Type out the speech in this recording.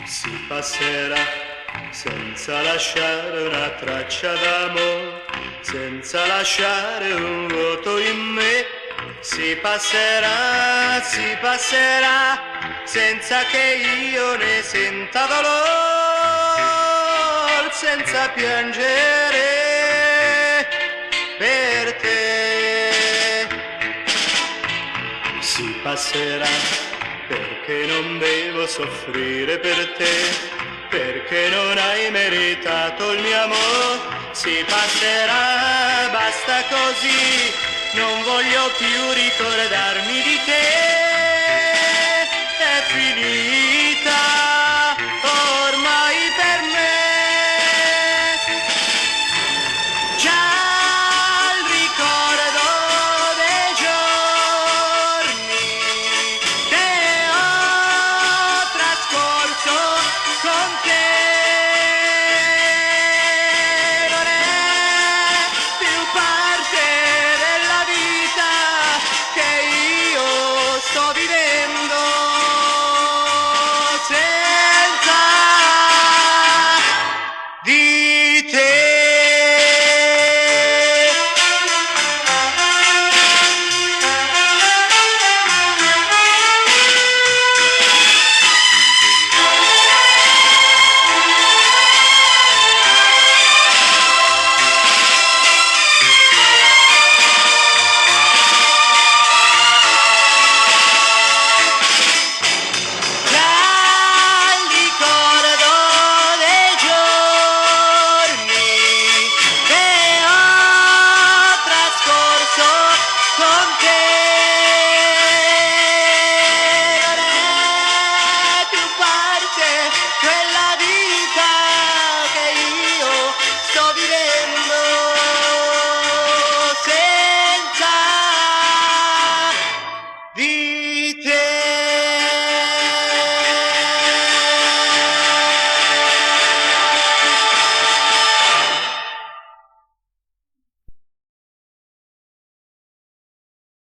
Si passerà senza lasciare una traccia d'amore, senza lasciare un vuoto in me. Si passerà senza che io ne senta dolore, senza piangere per te. Si passerà perché non devo soffrire per te, perché non hai meritato il mio amore. Si passerà, basta così, non voglio più ricordarmi di te.